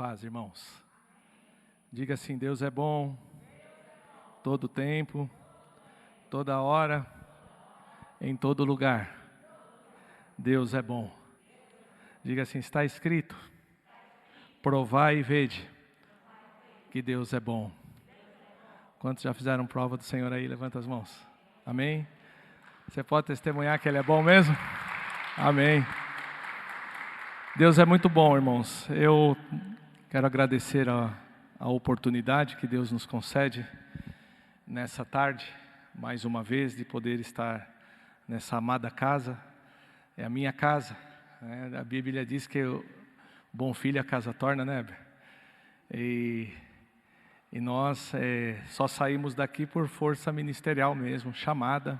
paz, irmãos. Diga assim: Deus é bom, todo tempo, toda hora, em todo lugar. Deus é bom. Diga assim: está escrito: provai e vede que Deus é bom. Quantos já fizeram prova do Senhor aí? Levanta as mãos. Amém? Você pode testemunhar que Ele é bom mesmo? Amém. Deus é muito bom, irmãos. Eu quero agradecer a oportunidade que Deus nos concede nessa tarde, mais uma vez, de poder estar nessa amada casa. É a minha casa, né? A Bíblia diz que o bom filho a casa torna, né, Heber? E nós só saímos daqui por força ministerial mesmo, chamada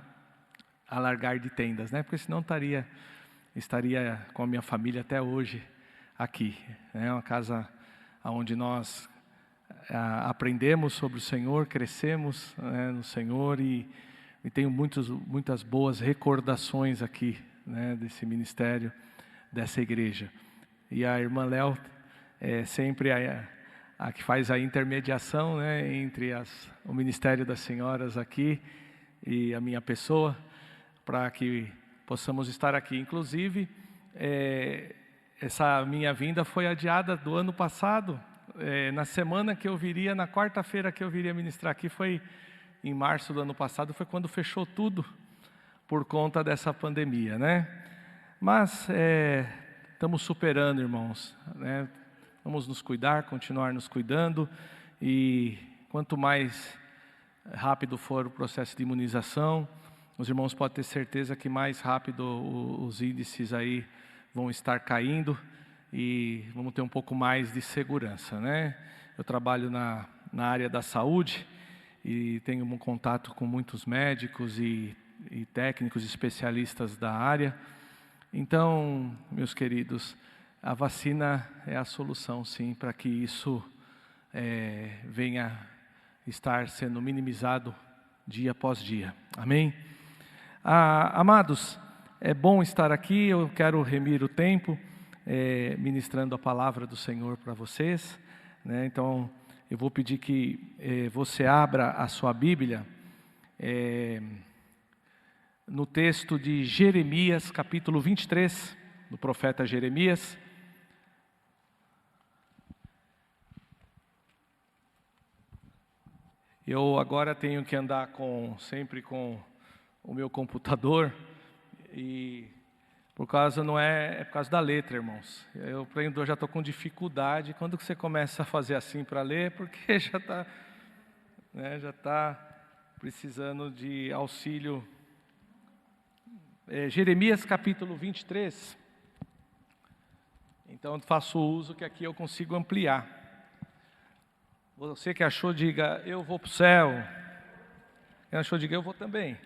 a largar de tendas, né? Porque senão estaria com a minha família até hoje aqui. É uma casa onde nós aprendemos sobre o Senhor, crescemos, né, no Senhor e tenho muitas boas recordações aqui, né, desse ministério, dessa igreja. E a irmã Léo é sempre a que faz a intermediação, né, entre o ministério das senhoras aqui e a minha pessoa, para que possamos estar aqui. Inclusive, essa minha vinda foi adiada do ano passado. Na semana que eu viria, na quarta-feira que eu viria ministrar aqui, foi em março do ano passado, foi quando fechou tudo por conta dessa pandemia, né? Mas estamos superando, irmãos, né? Vamos nos cuidar, continuar nos cuidando, e quanto mais rápido for o processo de imunização, os irmãos podem ter certeza que mais rápido os índices aí vão estar caindo e vamos ter um pouco mais de segurança, né? Eu trabalho na área da saúde e tenho um contato com muitos médicos e técnicos especialistas da área. Então, meus queridos, a vacina é a solução, sim, para que isso venha estar sendo minimizado dia após dia. Amém? Amados, é bom estar aqui. Eu quero remir o tempo ministrando a palavra do Senhor para vocês, né? Então, eu vou pedir que você abra a sua Bíblia no texto de Jeremias, capítulo 23, do profeta Jeremias. Eu agora tenho que andar sempre com o meu computador, e por causa por causa da letra, irmãos. Eu já estou com dificuldade. Quando você começa a fazer assim para ler, porque já está precisando de auxílio. Jeremias capítulo 23. Então faço o uso que aqui eu consigo ampliar. Você que achou, diga: eu vou para o céu. Quem achou, diga: eu vou também.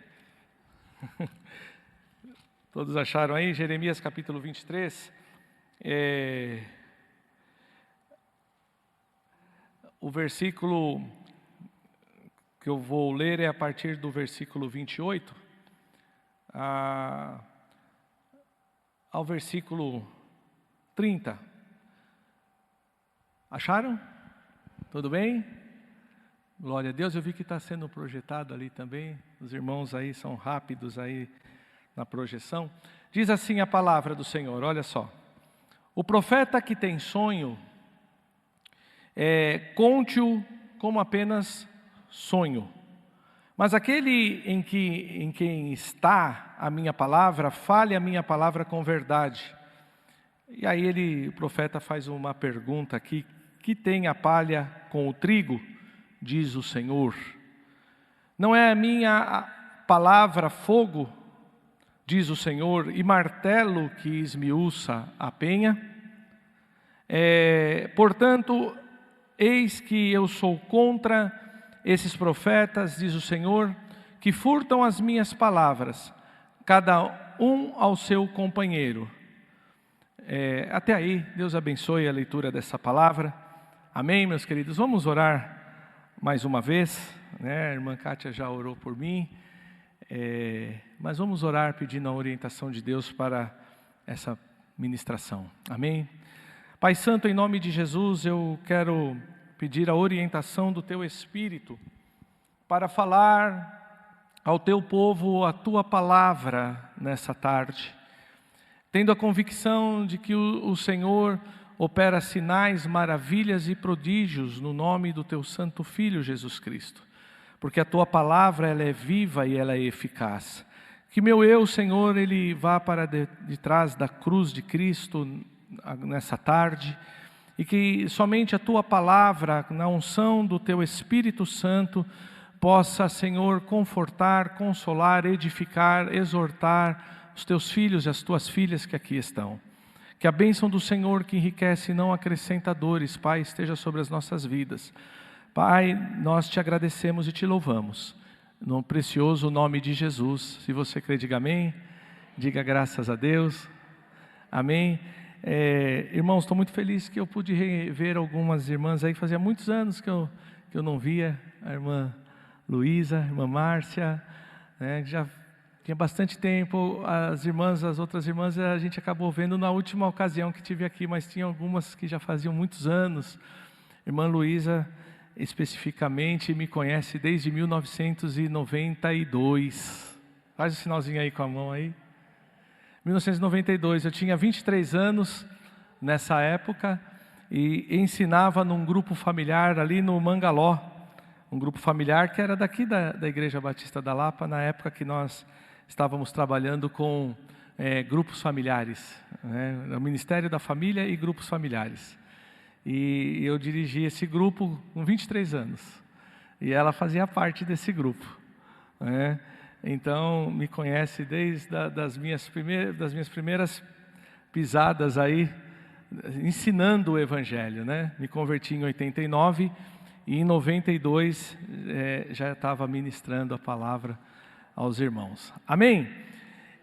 Todos acharam aí? Jeremias capítulo 23. O versículo que eu vou ler é a partir do versículo 28 ao versículo 30. Acharam? Tudo bem? Glória a Deus. Eu vi que está sendo projetado ali também. Os irmãos aí são rápidos aí na projeção. Diz assim a palavra do Senhor, olha só: o profeta que tem sonho, conte-o como apenas sonho, mas aquele em quem está a minha palavra, fale a minha palavra com verdade. E aí o profeta faz uma pergunta aqui: que tem a palha com o trigo, diz o Senhor? Não é a minha palavra fogo, diz o Senhor, e martelo que esmiuça a penha? Portanto, eis que eu sou contra esses profetas, diz o Senhor, que furtam as minhas palavras, cada um ao seu companheiro. Até aí, Deus abençoe a leitura dessa palavra. Amém, meus queridos? Vamos orar mais uma vez, né? A irmã Kátia já orou por mim. Mas vamos orar pedindo a orientação de Deus para essa ministração. Amém? Pai Santo, em nome de Jesus, eu quero pedir a orientação do Teu Espírito para falar ao Teu povo a Tua palavra nessa tarde, tendo a convicção de que o Senhor opera sinais, maravilhas e prodígios no nome do Teu Santo Filho Jesus Cristo, porque a Tua palavra ela é viva e ela é eficaz. Que meu eu, Senhor, ele vá para de trás da cruz de Cristo nessa tarde, e que somente a Tua palavra, na unção do Teu Espírito Santo, possa, Senhor, confortar, consolar, edificar, exortar os Teus filhos e as Tuas filhas que aqui estão. Que a bênção do Senhor, que enriquece e não acrescenta dores, Pai, esteja sobre as nossas vidas. Pai, nós Te agradecemos e Te louvamos, no precioso nome de Jesus. Se você crê, diga amém, diga graças a Deus, amém. Irmãos, estou muito feliz que eu pude rever algumas irmãs aí, fazia muitos anos que eu não via, a irmã Luísa, a irmã Márcia, né, já tinha bastante tempo. As outras irmãs a gente acabou vendo na última ocasião que tive aqui, mas tinha algumas que já faziam muitos anos. Irmã Luísa, especificamente, me conhece desde 1992, faz o sinalzinho aí com a mão aí. 1992, eu tinha 23 anos nessa época e ensinava num grupo familiar ali no Mangaló, um grupo familiar que era daqui da Igreja Batista da Lapa, na época que nós estávamos trabalhando com grupos familiares, né, o Ministério da Família e grupos familiares. E eu dirigi esse grupo com 23 anos, e ela fazia parte desse grupo, né? Então, me conhece desde das minhas primeiras pisadas aí, ensinando o Evangelho, né? Me converti em 89 e em 92 já estava ministrando a palavra aos irmãos. Amém?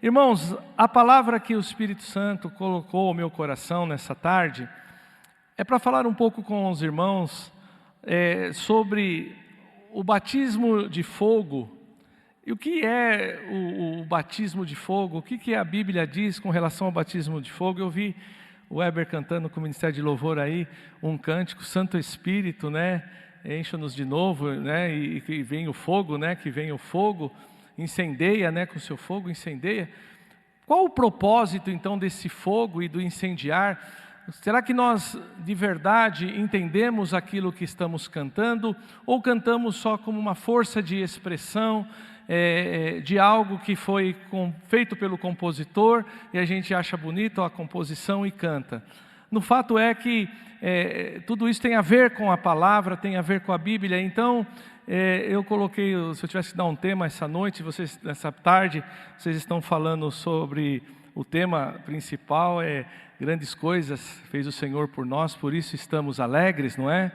Irmãos, a palavra que o Espírito Santo colocou ao meu coração nessa tarde é para falar um pouco com os irmãos sobre o batismo de fogo. E o que é o batismo de fogo? O que a Bíblia diz com relação ao batismo de fogo? Eu vi o Weber cantando com o Ministério de Louvor aí, um cântico, Santo Espírito, né? Encha-nos de novo, né? E que vem o fogo, né? Que vem o fogo, incendeia, né? Com o seu fogo, incendeia. Qual o propósito, então, desse fogo e do incendiar? Será que nós, de verdade, entendemos aquilo que estamos cantando? Ou cantamos só como uma força de expressão, de algo que foi feito pelo compositor e a gente acha bonito a composição e canta? No fato é que tudo isso tem a ver com a palavra, tem a ver com a Bíblia. Então eu coloquei, se eu tivesse que dar um tema essa noite, nessa tarde, vocês estão falando sobre o tema principal, grandes coisas fez o Senhor por nós, por isso estamos alegres, não é?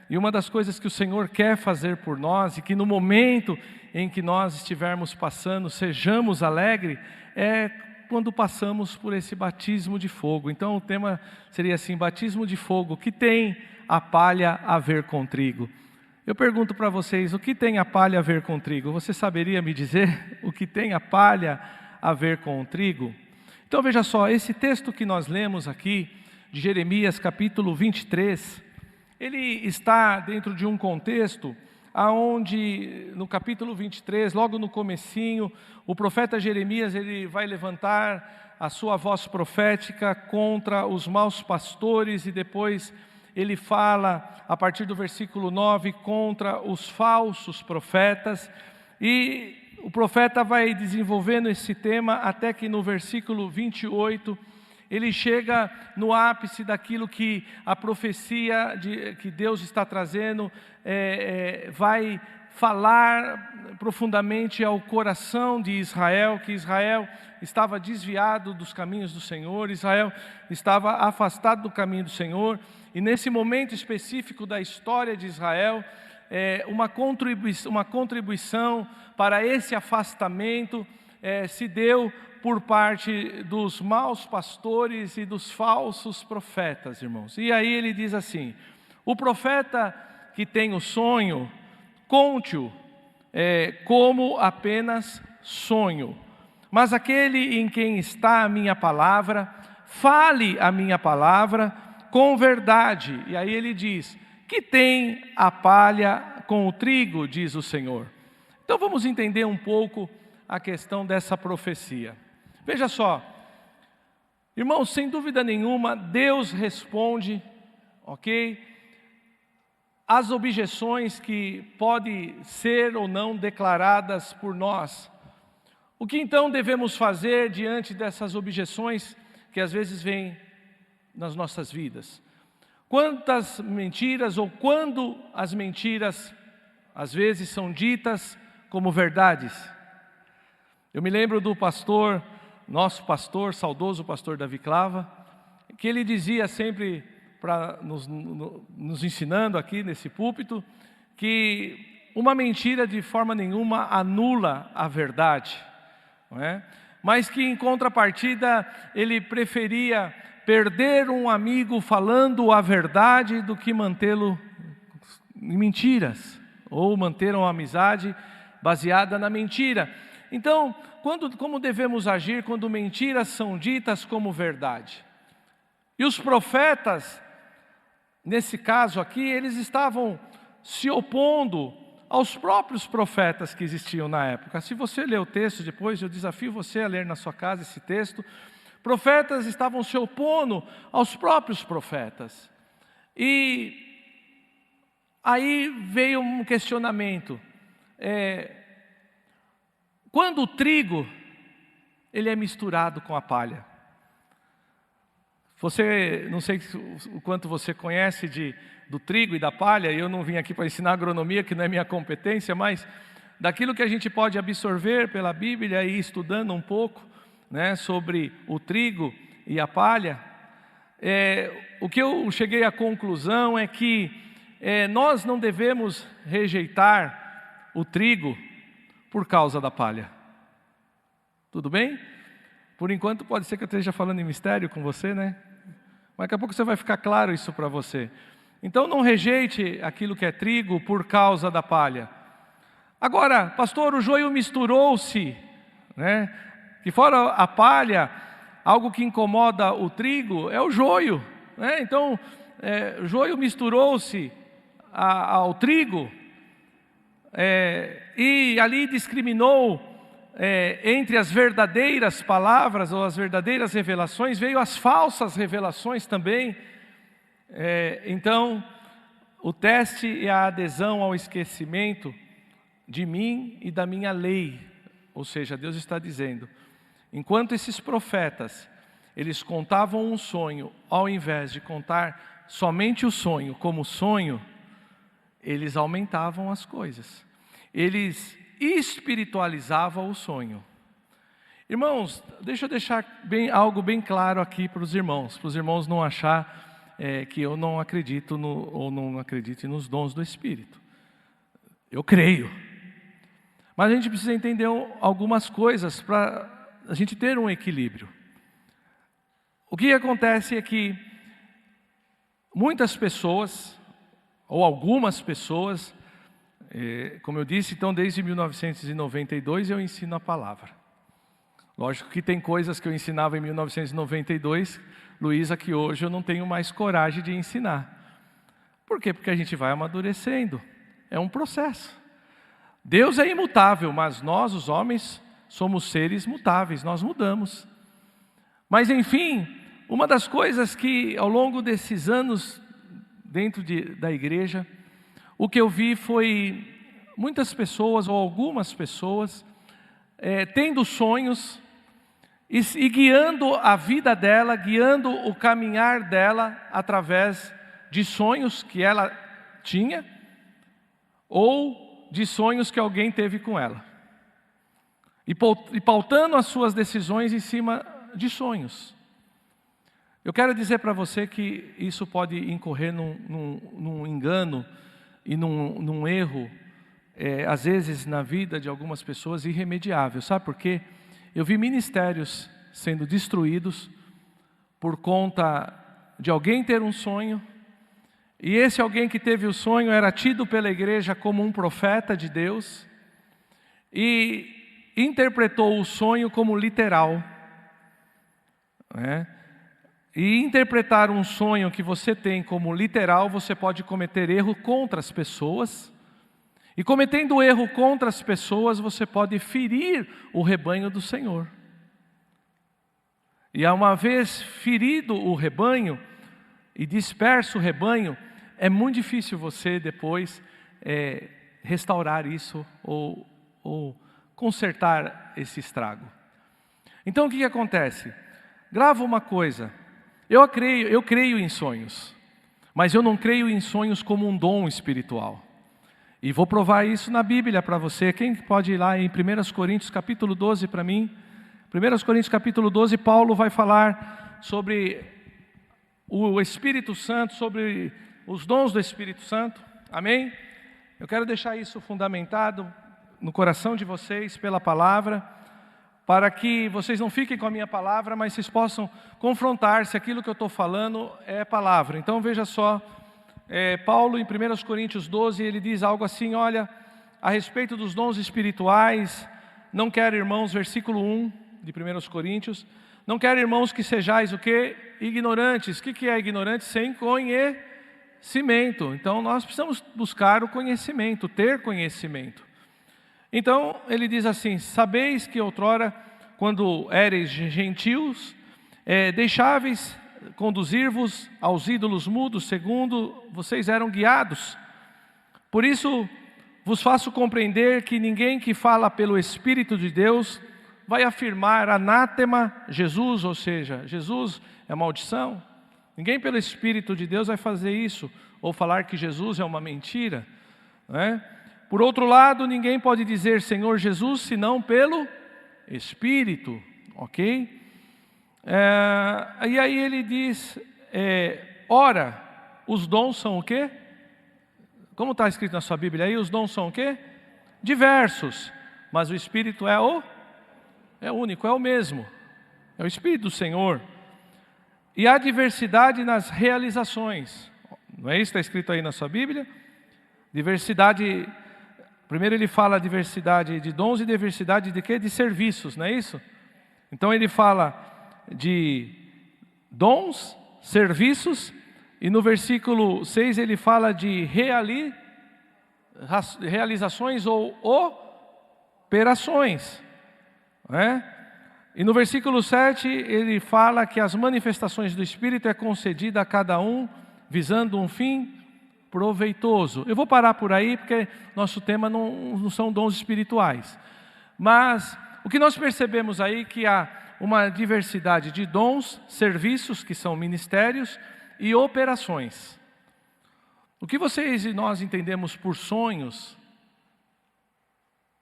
E uma das coisas que o Senhor quer fazer por nós, e que no momento em que nós estivermos passando, sejamos alegres, é quando passamos por esse batismo de fogo. Então o tema seria assim, batismo de fogo, que tem a palha a ver com trigo? Eu pergunto para vocês, o que tem a palha a ver com trigo? Você saberia me dizer o que tem a palha a ver com o trigo? Então veja só, esse texto que nós lemos aqui, de Jeremias capítulo 23, ele está dentro de um contexto onde no capítulo 23, logo no comecinho, o profeta Jeremias ele vai levantar a sua voz profética contra os maus pastores, e depois ele fala, a partir do versículo 9, contra os falsos profetas, e o profeta vai desenvolvendo esse tema até que no versículo 28, ele chega no ápice daquilo que a profecia que Deus está trazendo, vai falar profundamente ao coração de Israel, que Israel estava desviado dos caminhos do Senhor, Israel estava afastado do caminho do Senhor, e nesse momento específico da história de Israel, uma contribuição para esse afastamento se deu por parte dos maus pastores e dos falsos profetas, irmãos. E aí ele diz assim: o profeta que tem o sonho, conte-o como apenas sonho, mas aquele em quem está a minha palavra, fale a minha palavra com verdade. E aí ele diz, que tem a palha com o trigo, diz o Senhor. Então vamos entender um pouco a questão dessa profecia. Veja só, irmãos, sem dúvida nenhuma, Deus responde, ok? As objeções que podem ser ou não declaradas por nós. O que então devemos fazer diante dessas objeções que às vezes vêm nas nossas vidas? Quantas mentiras ou quando as mentiras às vezes são ditas como verdades? Eu me lembro do pastor, nosso pastor, saudoso pastor Davi Clava, que ele dizia sempre, nos ensinando aqui nesse púlpito, que uma mentira de forma nenhuma anula a verdade, não é? Mas que em contrapartida ele preferia perder um amigo falando a verdade do que mantê-lo em mentiras, ou manter uma amizade baseada na mentira. Então, como devemos agir quando mentiras são ditas como verdade? E os profetas, nesse caso aqui, eles estavam se opondo aos próprios profetas que existiam na época. Se você ler o texto depois, eu desafio você a ler na sua casa esse texto. Profetas estavam se opondo aos próprios profetas. E aí veio um questionamento. Quando o trigo, ele é misturado com a palha. Você, não sei o quanto você conhece do trigo e da palha, eu não vim aqui para ensinar agronomia, que não é minha competência, mas daquilo que a gente pode absorver pela Bíblia e estudando um pouco, né, sobre o trigo e a palha, o que eu cheguei à conclusão é que nós não devemos rejeitar o trigo por causa da palha. Tudo bem? Por enquanto pode ser que eu esteja falando em mistério com você, né? Mas daqui a pouco você vai ficar claro isso para você. Então não rejeite aquilo que é trigo por causa da palha. Agora, pastor, o joio misturou-se, né? Que fora a palha, algo que incomoda o trigo é o joio, né? Então, o joio misturou-se ao trigo, e ali discriminou entre as verdadeiras palavras ou as verdadeiras revelações, veio as falsas revelações também. Então, o teste e a adesão ao esquecimento de mim e da minha lei. Ou seja, Deus está dizendo, enquanto esses profetas, eles contavam um sonho, ao invés de contar somente o sonho como sonho, eles aumentavam as coisas. Eles espiritualizavam o sonho. Irmãos, deixa eu deixar algo bem claro aqui para os irmãos não achar que eu não acredito ou não acredite nos dons do Espírito. Eu creio. Mas a gente precisa entender algumas coisas para a gente ter um equilíbrio. O que acontece é que muitas pessoas, ou algumas pessoas, como eu disse, então desde 1992 eu ensino a palavra. Lógico que tem coisas que eu ensinava em 1992, Luísa, que hoje eu não tenho mais coragem de ensinar. Por quê? Porque a gente vai amadurecendo. É um processo. Deus é imutável, mas nós, os homens, somos seres mutáveis, nós mudamos. Mas enfim, uma das coisas que ao longo desses anos dentro da igreja, o que eu vi foi muitas pessoas ou algumas pessoas tendo sonhos e guiando a vida dela, guiando o caminhar dela através de sonhos que ela tinha ou de sonhos que alguém teve com ela. E pautando as suas decisões em cima de sonhos. Eu quero dizer para você que isso pode incorrer num engano e num erro, às vezes na vida de algumas pessoas, irremediável. Sabe por quê? Eu vi ministérios sendo destruídos por conta de alguém ter um sonho, e esse alguém que teve o sonho era tido pela igreja como um profeta de Deus, e interpretou o sonho como literal, né? e interpretar um sonho que você tem como literal, você pode cometer erro contra as pessoas. E cometendo erro contra as pessoas, você pode ferir o rebanho do Senhor. E uma vez ferido o rebanho e disperso o rebanho, é muito difícil você depois restaurar isso ou consertar esse estrago. Então o que acontece? Grava uma coisa, eu creio em sonhos, mas eu não creio em sonhos como um dom espiritual. E vou provar isso na Bíblia para você. Quem pode ir lá em 1 Coríntios capítulo 12 para mim? 1 Coríntios capítulo 12, Paulo vai falar sobre o Espírito Santo, sobre os dons do Espírito Santo. Amém? Eu quero deixar isso fundamentado no coração de vocês pela palavra, para que vocês não fiquem com a minha palavra, mas vocês possam confrontar se aquilo que eu estou falando é palavra. Então veja só, Paulo em 1 Coríntios 12, ele diz algo assim, olha, a respeito dos dons espirituais, não quero irmãos, versículo 1 de 1 Coríntios, não quero irmãos que sejais o quê? Ignorantes. O que é ignorante? Sem conhecimento. Então nós precisamos buscar o conhecimento, ter conhecimento. Então ele diz assim, sabeis que outrora, quando éreis gentios, deixáveis conduzir-vos aos ídolos mudos, segundo vocês eram guiados. Por isso vos faço compreender que ninguém que fala pelo Espírito de Deus vai afirmar anátema Jesus, ou seja, Jesus é maldição. Ninguém pelo Espírito de Deus vai fazer isso, ou falar que Jesus é uma mentira, não é? Por outro lado, ninguém pode dizer Senhor Jesus, senão pelo Espírito, ok? E aí ele diz, ora, os dons são o quê? Como está escrito na sua Bíblia aí, os dons são o quê? Diversos, mas o Espírito é único, é o mesmo, é o Espírito do Senhor. E há diversidade nas realizações, não é isso que está escrito aí na sua Bíblia? Diversidade, primeiro ele fala diversidade de dons e diversidade de quê? De serviços, não é isso? Então ele fala de dons, serviços, e no versículo 6 ele fala de realizações ou operações, não é? E no versículo 7 ele fala que as manifestações do Espírito é concedida a cada um, visando um fim proveitoso. Eu vou parar por aí, porque nosso tema não são dons espirituais. Mas o que nós percebemos aí é que há uma diversidade de dons, serviços, que são ministérios, e operações. O que vocês e nós entendemos por sonhos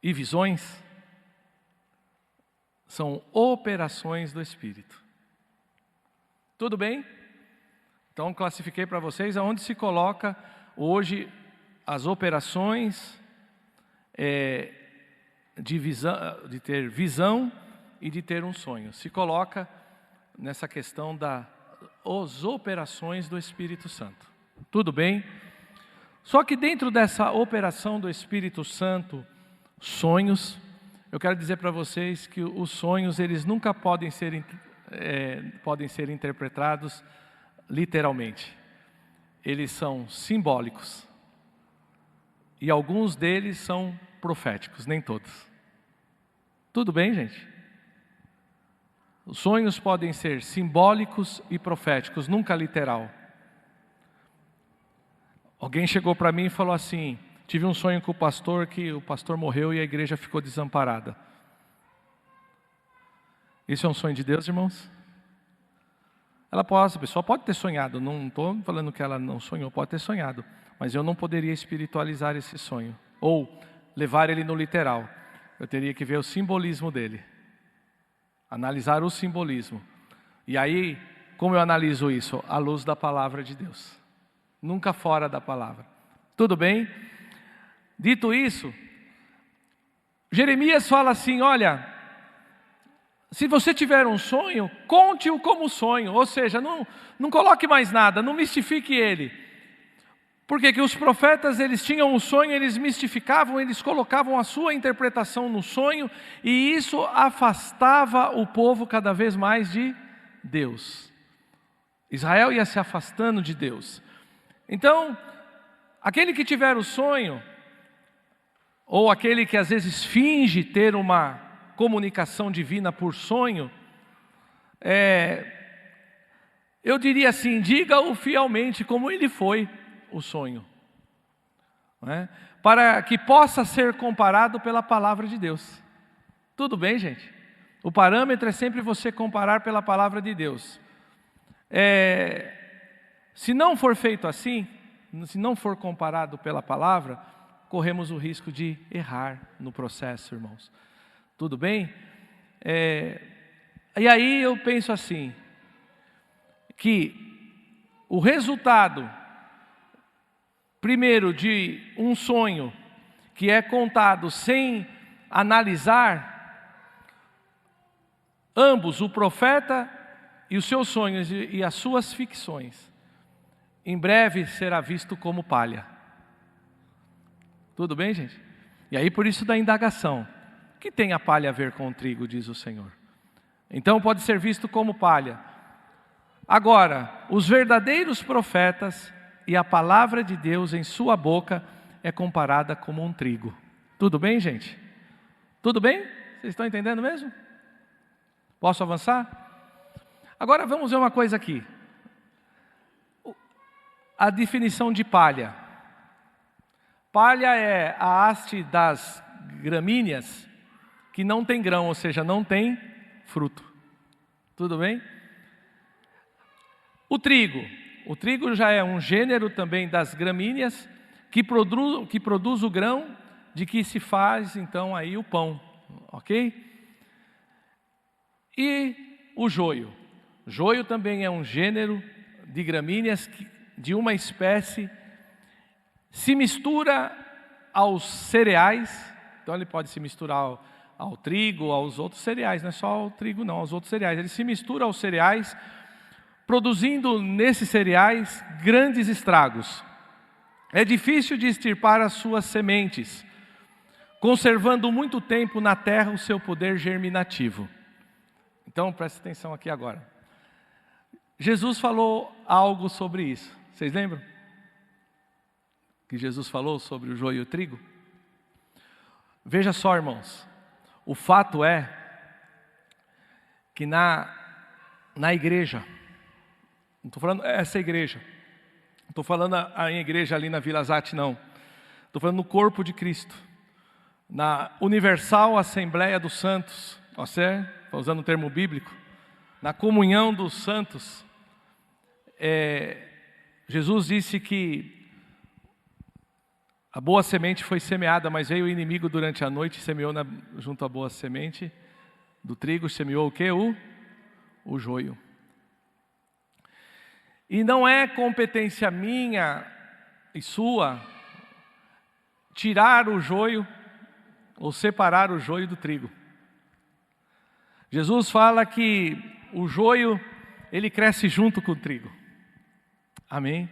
e visões são operações do Espírito. Tudo bem? Então classifiquei para vocês aonde se coloca hoje as operações de ter visão e de ter um sonho. Se coloca nessa questão das operações do Espírito Santo. Tudo bem? Só que dentro dessa operação do Espírito Santo, sonhos, eu quero dizer para vocês que os sonhos, eles nunca podem ser interpretados literalmente. Eles são simbólicos. E alguns deles são proféticos, nem todos. Tudo bem, gente? Os sonhos podem ser simbólicos e proféticos, nunca literal. Alguém chegou para mim e falou assim, tive um sonho com o pastor, que o pastor morreu e a igreja ficou desamparada. Isso é um sonho de Deus, irmãos? A pessoa pode ter sonhado, não estou falando que ela não sonhou, pode ter sonhado, mas eu não poderia espiritualizar esse sonho, ou levar ele no literal. Eu teria que ver o simbolismo dele, analisar o simbolismo. E aí, como eu analiso isso? À luz da palavra de Deus, nunca fora da palavra. Tudo bem? Dito isso, Jeremias fala assim, olha, se você tiver um sonho, conte-o como sonho, ou seja, não coloque mais nada, não mistifique ele. Porque que os profetas, eles tinham um sonho, eles mistificavam, eles colocavam a sua interpretação no sonho, e isso afastava o povo cada vez mais de Deus. Israel ia se afastando de Deus. Então, aquele que tiver o sonho, ou aquele que às vezes finge ter uma comunicação divina por sonho, eu diria assim, diga-o fielmente como ele foi o sonho, né? Para que possa ser comparado pela palavra de Deus. Tudo bem, gente? O parâmetro é sempre você comparar pela palavra de Deus. Se não for feito assim, se não for comparado pela palavra, corremos o risco de errar no processo, irmãos. Tudo bem? E aí eu penso assim, que o resultado, primeiro, de um sonho que é contado sem analisar, ambos, o profeta e os seus sonhos e as suas ficções, em breve será visto como palha. Tudo bem, gente? E aí por isso da indagação, o que tem a palha a ver com o trigo, diz o Senhor? Então pode ser visto como palha. Agora, os verdadeiros profetas e a palavra de Deus em sua boca é comparada como um trigo. Tudo bem, gente? Tudo bem? Vocês estão entendendo mesmo? Posso avançar? Agora vamos ver uma coisa aqui. A definição de palha. Palha é a haste das gramíneas que não tem grão, ou seja, não tem fruto. Tudo bem? O trigo já é um gênero também das gramíneas que produz o grão de que se faz então aí o pão, ok? E o joio. Joio também é um gênero de gramíneas de uma espécie, se mistura aos cereais, então ele pode se misturar ao trigo, aos outros cereais, não é só ao trigo não, aos outros cereais. Ele se mistura aos cereais, produzindo nesses cereais grandes estragos. É difícil de extirpar as suas sementes, conservando muito tempo na terra o seu poder germinativo. Então preste atenção aqui agora. Jesus falou algo sobre isso. Vocês lembram? Que Jesus falou sobre o joio e o trigo? Veja só, irmãos. O fato é que na igreja, não estou falando essa igreja, não estou falando a igreja ali na Vila Zate, não. Estou falando no corpo de Cristo, na Universal Assembleia dos Santos, estou usando um termo bíblico, na comunhão dos santos. Jesus disse que a boa semente foi semeada, mas veio o inimigo durante a noite e semeou junto à boa semente do trigo, semeou o quê? O joio. E não é competência minha e sua tirar o joio ou separar o joio do trigo. Jesus fala que o joio, ele cresce junto com o trigo. Amém?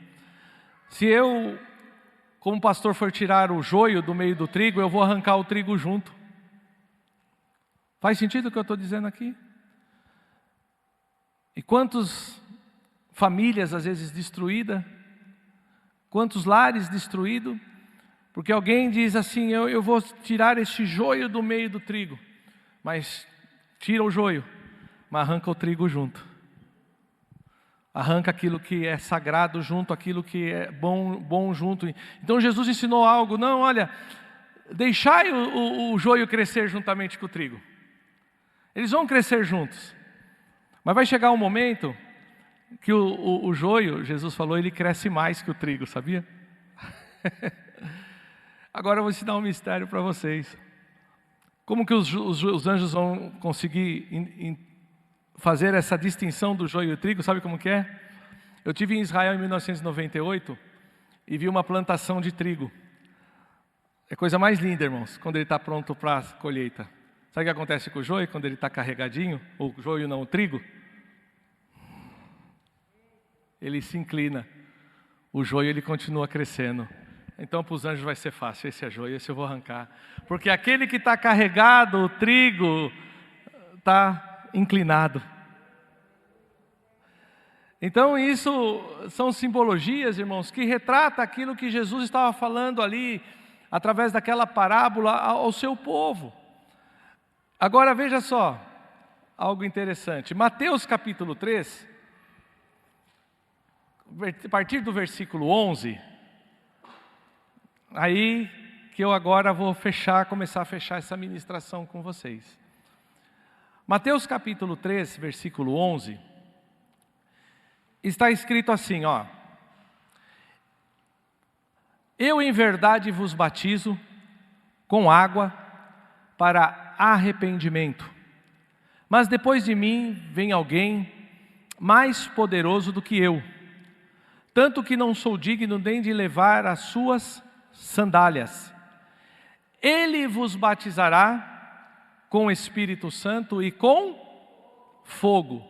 Se eu, como pastor, for tirar o joio do meio do trigo, eu vou arrancar o trigo junto. Faz sentido o que eu estou dizendo aqui? E quantas famílias às vezes destruídas, quantos lares destruídos, porque alguém diz assim, eu vou tirar este joio do meio do trigo, mas tira o joio, mas arranca o trigo junto. Arranca aquilo que é sagrado junto, aquilo que é bom junto. Então Jesus ensinou algo, não, olha, deixai o joio crescer juntamente com o trigo. Eles vão crescer juntos. Mas vai chegar um momento que o joio, Jesus falou, ele cresce mais que o trigo, sabia? Agora eu vou ensinar um mistério para vocês. Como que os anjos vão conseguir fazer essa distinção do joio e do trigo? Sabe como que é? Eu estive em Israel em 1998 e vi uma plantação de trigo. É a coisa mais linda, irmãos, quando ele está pronto para a colheita. Sabe o que acontece com o joio quando ele está carregadinho? O joio não, o trigo? Ele se inclina. O joio ele continua crescendo. Então para os anjos vai ser fácil. Esse é joio, esse eu vou arrancar. Porque aquele que está carregado, o trigo, está inclinado. Então isso são simbologias, irmãos, que retrata aquilo que Jesus estava falando ali, através daquela parábola ao seu povo. Agora veja só, algo interessante. Mateus capítulo 3, a partir do versículo 11, aí que eu agora vou começar a fechar essa ministração com vocês. Mateus capítulo 3, versículo 11, está escrito assim, ó: Eu em verdade vos batizo com água para arrependimento, mas depois de mim vem alguém mais poderoso do que eu, tanto que não sou digno nem de levar as suas sandálias. Ele vos batizará com o Espírito Santo e com fogo.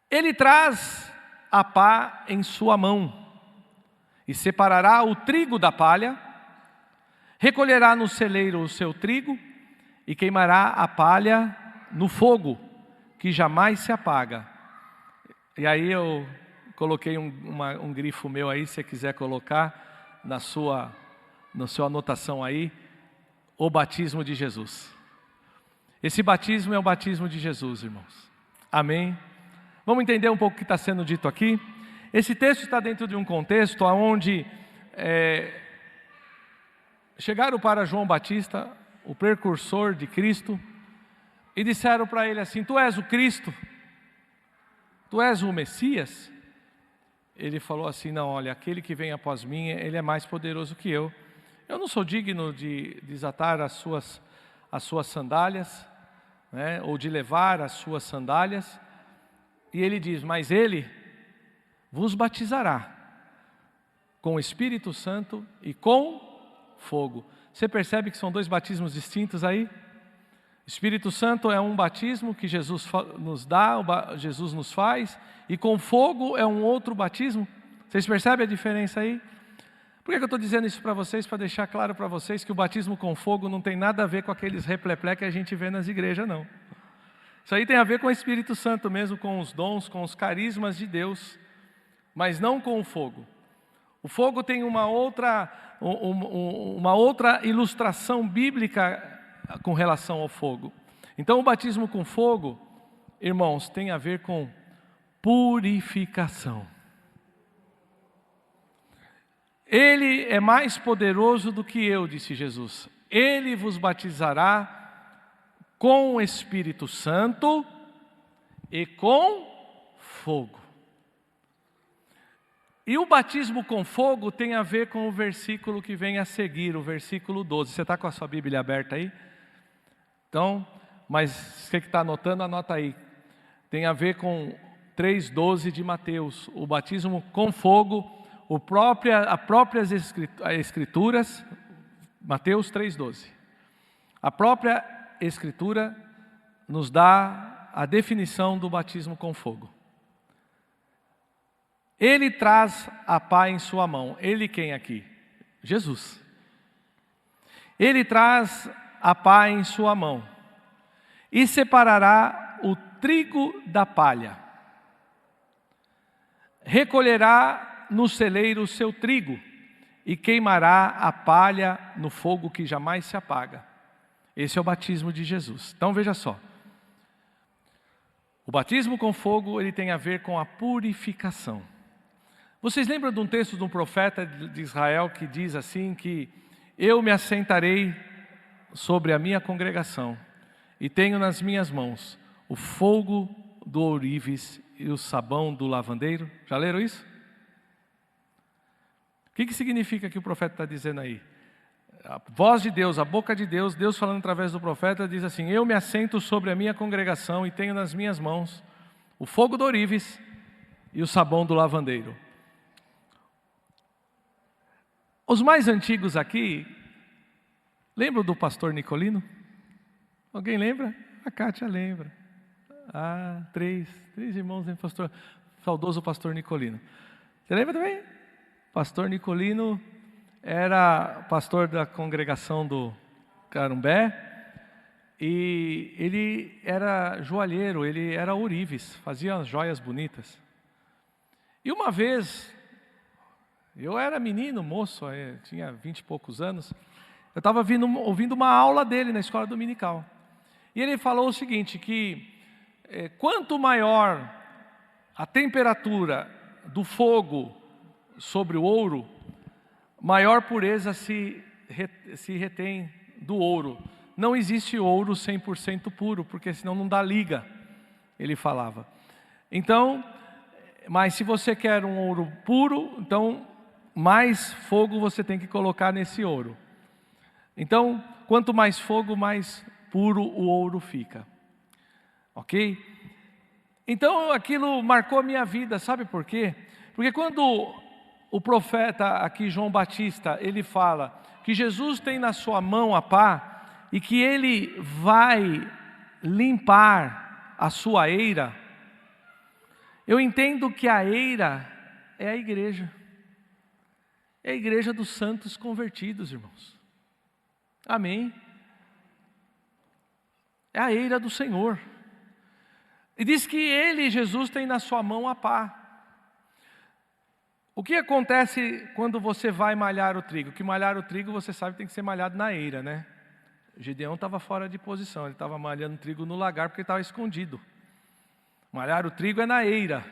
Ele traz a pá em sua mão, e separará o trigo da palha, recolherá no celeiro o seu trigo, e queimará a palha no fogo, que jamais se apaga. E aí eu coloquei um grifo meu aí, se você quiser colocar na sua anotação aí, o batismo de Jesus. Esse batismo é o batismo de Jesus, irmãos. Amém? Vamos entender um pouco o que está sendo dito aqui? Esse texto está dentro de um contexto onde chegaram para João Batista, o precursor de Cristo, e disseram para ele assim: Tu és o Cristo? Tu és o Messias? Ele falou assim: não, olha, aquele que vem após mim, ele é mais poderoso que eu. Eu não sou digno de desatar as suas sandálias, né, ou de levar as suas sandálias. E ele diz: mas ele vos batizará com o Espírito Santo e com fogo. Você percebe que são dois batismos distintos aí? Espírito Santo é um batismo que Jesus nos dá, Jesus nos faz, e com fogo é um outro batismo. Vocês percebem a diferença aí? Por que eu estou dizendo isso para vocês? Para deixar claro para vocês que o batismo com fogo não tem nada a ver com aqueles repleplé que a gente vê nas igrejas, não. Isso aí tem a ver com o Espírito Santo mesmo, com os dons, com os carismas de Deus, mas não com o fogo. O fogo tem uma outra ilustração bíblica com relação ao fogo. Então o batismo com fogo, irmãos, tem a ver com purificação. Ele é mais poderoso do que eu, disse Jesus. Ele vos batizará com o Espírito Santo e com fogo. E o batismo com fogo tem a ver com o versículo que vem a seguir, o versículo 12. Você está com a sua Bíblia aberta aí? Então, mas você que está anotando, anota aí. Tem a ver com 3,12 de Mateus. O batismo com fogo, as próprias escrituras, Mateus 3,12. A própria Escritura nos dá a definição do batismo com fogo. Ele traz a pá em sua mão. Ele quem aqui? Jesus. Ele traz a pá em sua mão e separará o trigo da palha. Recolherá no celeiro o seu trigo e queimará a palha no fogo que jamais se apaga. Esse é o batismo de Jesus. Então veja só. O batismo com fogo, ele tem a ver com a purificação. Vocês lembram de um texto de um profeta de Israel que diz assim que eu me assentarei sobre a minha congregação e tenho nas minhas mãos o fogo do ourives e o sabão do lavandeiro? Já leram isso? O que significa que o profeta está dizendo aí? A voz de Deus, a boca de Deus, Deus falando através do profeta, diz assim: eu me assento sobre a minha congregação e tenho nas minhas mãos o fogo do ourives e o sabão do lavandeiro. Os mais antigos aqui, lembram do pastor Nicolino? Alguém lembra? A Kátia lembra. Ah, três irmãos, hein, pastor? Saudoso pastor Nicolino. Você lembra também? Pastor Nicolino era pastor da congregação do Carumbé E ele era joalheiro, ele era ourives, fazia joias bonitas. E uma vez, eu era menino, moço, tinha 20 e poucos anos, eu estava ouvindo uma aula dele na escola dominical. E ele falou o seguinte, que quanto maior a temperatura do fogo sobre o ouro, maior pureza se retém do ouro. Não existe ouro 100% puro, porque senão não dá liga, ele falava. Então, mas se você quer um ouro puro, então mais fogo você tem que colocar nesse ouro. Então, quanto mais fogo, mais puro o ouro fica. Ok? Então, aquilo marcou a minha vida, sabe por quê? Porque quando o profeta aqui, João Batista, ele fala que Jesus tem na sua mão a pá, e que ele vai limpar a sua eira, eu entendo que a eira é a igreja. É a igreja dos santos convertidos, irmãos. Amém? É a eira do Senhor. E diz que ele, Jesus, tem na sua mão a pá. O que acontece quando você vai malhar o trigo? Que malhar o trigo, você sabe, tem que ser malhado na eira, né? Gideão estava fora de posição, ele estava malhando trigo no lagar porque ele estava escondido. Malhar o trigo é na eira,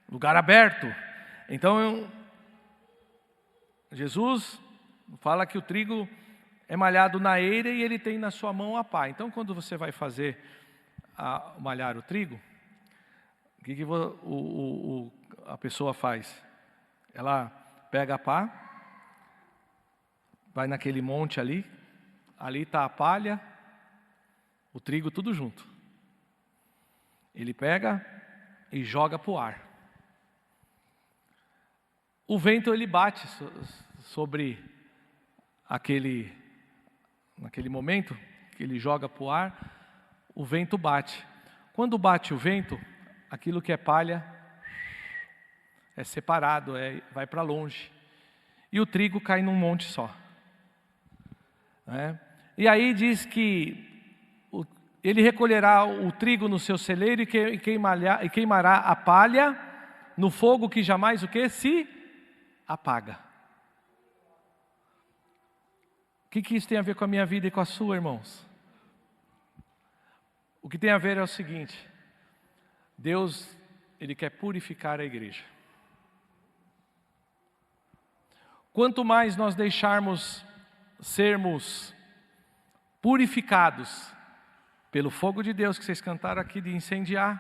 lugar aberto. Então, Jesus fala que o trigo é malhado na eira e ele tem na sua mão a pá. Então, quando você vai fazer malhar o trigo, o que a pessoa faz? Ela pega a pá, vai naquele monte ali está a palha, o trigo, tudo junto. Ele pega e joga para o ar. O vento ele bate sobre naquele momento que ele joga para o ar, o vento bate. Quando bate o vento, aquilo que é palha é separado, vai para longe. E o trigo cai num monte só. E aí diz que ele recolherá o trigo no seu celeiro e queimará a palha no fogo que jamais o quê? Se apaga. O que isso tem a ver com a minha vida e com a sua, irmãos? O que tem a ver é o seguinte: Deus, Ele quer purificar a igreja. Quanto mais nós deixarmos sermos purificados pelo fogo de Deus que vocês cantaram aqui de incendiar.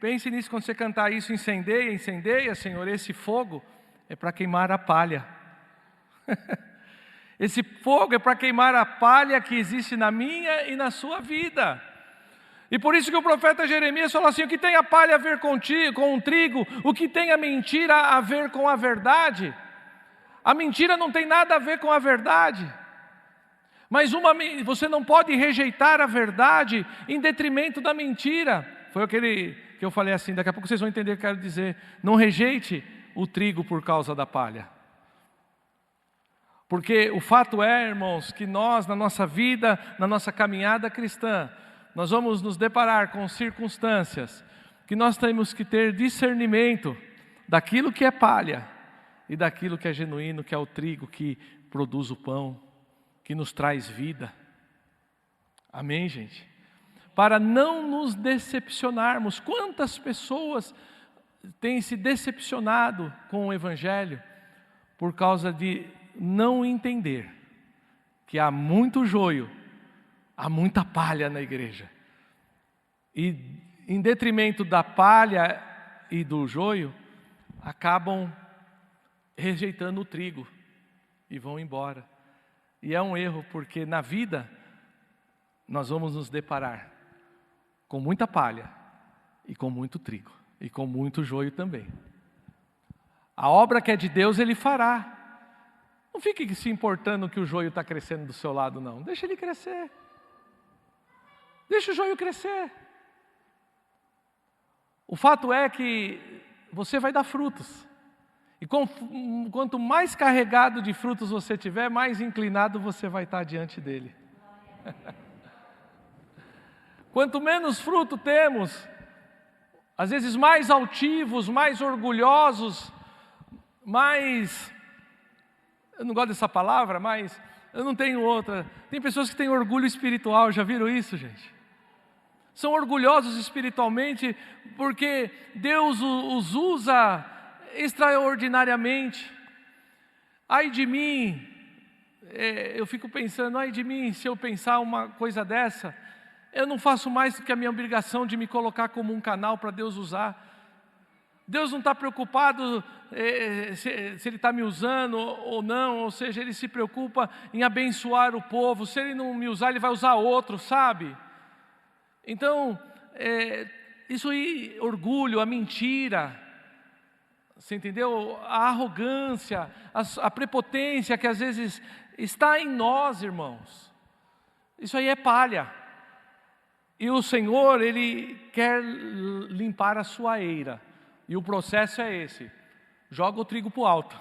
Pense nisso quando você cantar isso, incendeia, Senhor, esse fogo é para queimar a palha. Esse fogo é para queimar a palha que existe na minha e na sua vida. E por isso que o profeta Jeremias falou assim: o que tem a palha a ver com o trigo, o que tem a mentira a ver com a verdade. A mentira não tem nada a ver com a verdade. Mas você não pode rejeitar a verdade em detrimento da mentira. Foi aquele que eu falei assim, daqui a pouco vocês vão entender o que eu quero dizer. Não rejeite o trigo por causa da palha. Porque o fato é, irmãos, que nós, na nossa vida, na nossa caminhada cristã, nós vamos nos deparar com circunstâncias que nós temos que ter discernimento daquilo que é palha e daquilo que é genuíno, que é o trigo que produz o pão, que nos traz vida. Amém, gente? Para não nos decepcionarmos. Quantas pessoas têm se decepcionado com o Evangelho por causa de não entender que há muito joio, há muita palha na igreja. E em detrimento da palha e do joio, acabam rejeitando o trigo e vão embora. E é um erro, porque na vida nós vamos nos deparar com muita palha e com muito trigo e com muito joio também. A obra que é de Deus Ele fará. Não fique se importando que o joio está crescendo do seu lado, não. Deixa ele crescer. Deixa o joio crescer. O fato é que você vai dar frutos. E quanto mais carregado de frutos você tiver, mais inclinado você vai estar diante dele. Quanto menos fruto temos, às vezes mais altivos, mais orgulhosos, mais... Eu não gosto dessa palavra, mas eu não tenho outra. Tem pessoas que têm orgulho espiritual, já viram isso, gente? São orgulhosos espiritualmente porque Deus os usa extraordinariamente. Ai de mim, eu fico pensando, ai de mim, se eu pensar uma coisa dessa, eu não faço mais do que a minha obrigação de me colocar como um canal para Deus usar. Deus não está preocupado se Ele está me usando ou não, ou seja, Ele se preocupa em abençoar o povo. Se Ele não me usar, Ele vai usar outro, sabe? Então, isso aí, orgulho, a mentira, você entendeu? A arrogância, a prepotência que às vezes está em nós, irmãos. Isso aí é palha. E o Senhor, Ele quer limpar a sua eira. E o processo é esse. Joga o trigo para o alto.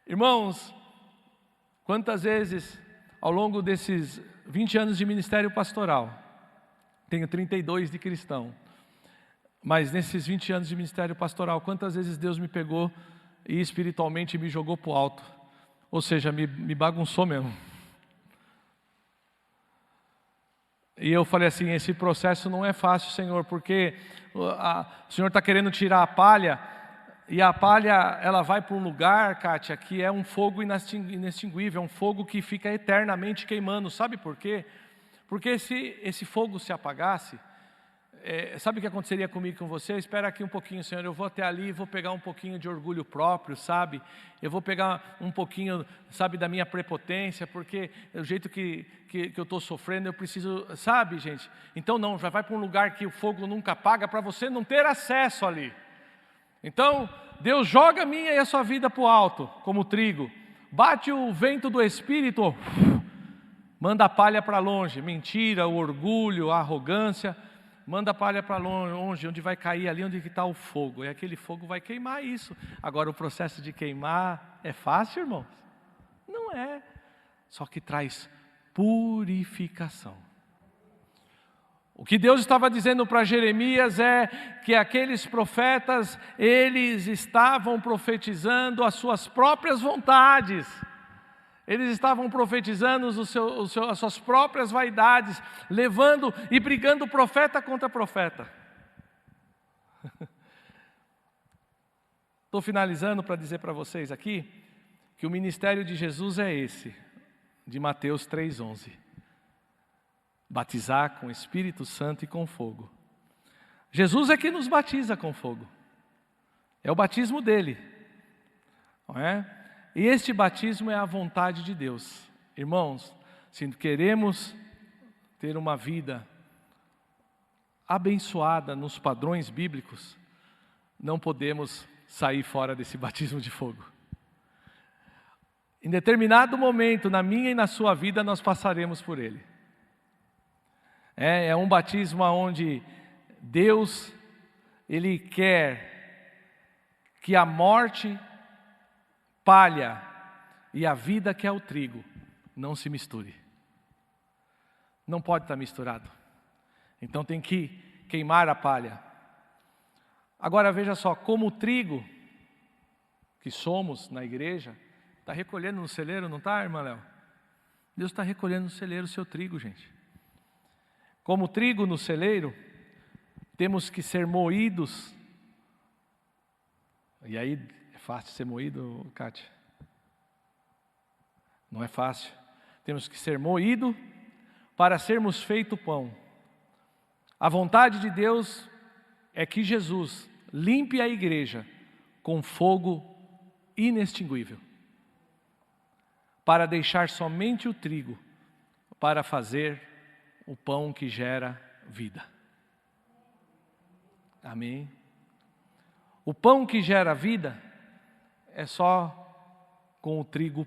Irmãos, quantas vezes ao longo desses 20 anos de ministério pastoral, tenho 32 de cristão, mas nesses 20 anos de ministério pastoral, quantas vezes Deus me pegou e espiritualmente me jogou para o alto? Ou seja, me bagunçou mesmo. E eu falei assim, esse processo não é fácil, Senhor, porque o Senhor está querendo tirar a palha, e a palha, ela vai para um lugar, Kátia, que é um fogo inextinguível, é um fogo que fica eternamente queimando. Sabe por quê? Porque se esse fogo se apagasse, sabe o que aconteceria comigo e com você? Espera aqui um pouquinho, Senhor, eu vou até ali e vou pegar um pouquinho de orgulho próprio, sabe? Eu vou pegar um pouquinho, sabe, da minha prepotência, porque o jeito que eu estou sofrendo, eu preciso, sabe, gente? Então não, já vai para um lugar que o fogo nunca apaga, para você não ter acesso ali. Então, Deus joga a minha e a sua vida para o alto, como trigo. Bate o vento do Espírito, manda a palha para longe. Mentira, o orgulho, a arrogância, manda a palha para longe, onde vai cair ali, onde está o fogo. E aquele fogo vai queimar isso. Agora, o processo de queimar é fácil, irmãos? Não é. Só que traz purificação. O que Deus estava dizendo para Jeremias é que aqueles profetas, eles estavam profetizando as suas próprias vontades. Eles estavam profetizando as suas próprias vaidades, levando e brigando profeta contra profeta. Estou finalizando para dizer para vocês aqui que o ministério de Jesus é esse, de Mateus 3,11. Batizar com Espírito Santo e com fogo. Jesus é que nos batiza com fogo. É o batismo dele. Não é? E este batismo é a vontade de Deus. Irmãos, se queremos ter uma vida abençoada nos padrões bíblicos, não podemos sair fora desse batismo de fogo. Em determinado momento, na minha e na sua vida, nós passaremos por ele. É um batismo onde Deus, Ele quer que a morte, palha e a vida que é o trigo não se misture. Não pode estar misturado. Então tem que queimar a palha. Agora veja só, como o trigo que somos na igreja, está recolhendo no celeiro, não está, irmã Léo? Deus está recolhendo no celeiro o seu trigo, gente. Como trigo no celeiro, temos que ser moídos. E aí, é fácil ser moído, Kátia? Não é fácil. Temos que ser moídos para sermos feito pão. A vontade de Deus é que Jesus limpe a igreja com fogo inextinguível, para deixar somente o trigo, para fazer o pão que gera vida. Amém? O pão que gera vida é só com o trigo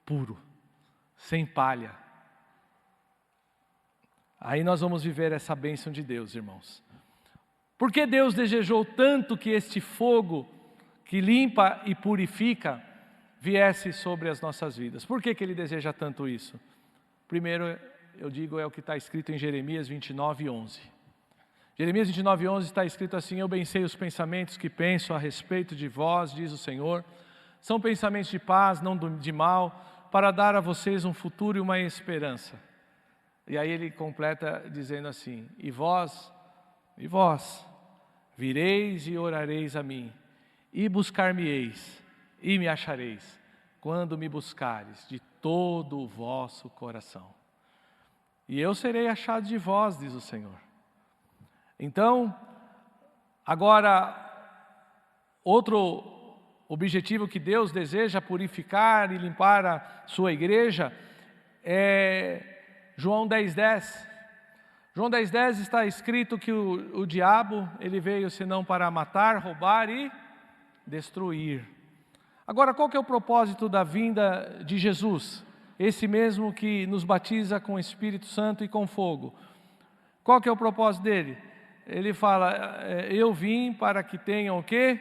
puro, sem palha. Aí nós vamos viver essa bênção de Deus, irmãos. Por que Deus desejou tanto que este fogo que limpa e purifica viesse sobre as nossas vidas? Por que Ele deseja tanto isso? Primeiro, eu digo, é o que está escrito em Jeremias 29:11. Jeremias 29:11 está escrito assim: eu bem sei os pensamentos que penso a respeito de vós, diz o Senhor. São pensamentos de paz, não de mal, para dar a vocês um futuro e uma esperança. E aí ele completa dizendo assim: e vós, vireis e orareis a mim, e buscar-me-eis, e me achareis, quando me buscares de todo o vosso coração. E eu serei achado de vós, diz o Senhor. Então, agora, outro objetivo que Deus deseja purificar e limpar a sua igreja é João 10:10. João 10:10 está escrito que o diabo, ele veio senão para matar, roubar e destruir. Agora, qual que é o propósito da vinda de Jesus? Esse mesmo que nos batiza com o Espírito Santo e com fogo. Qual que é o propósito dele? Ele fala, eu vim para que tenham o quê?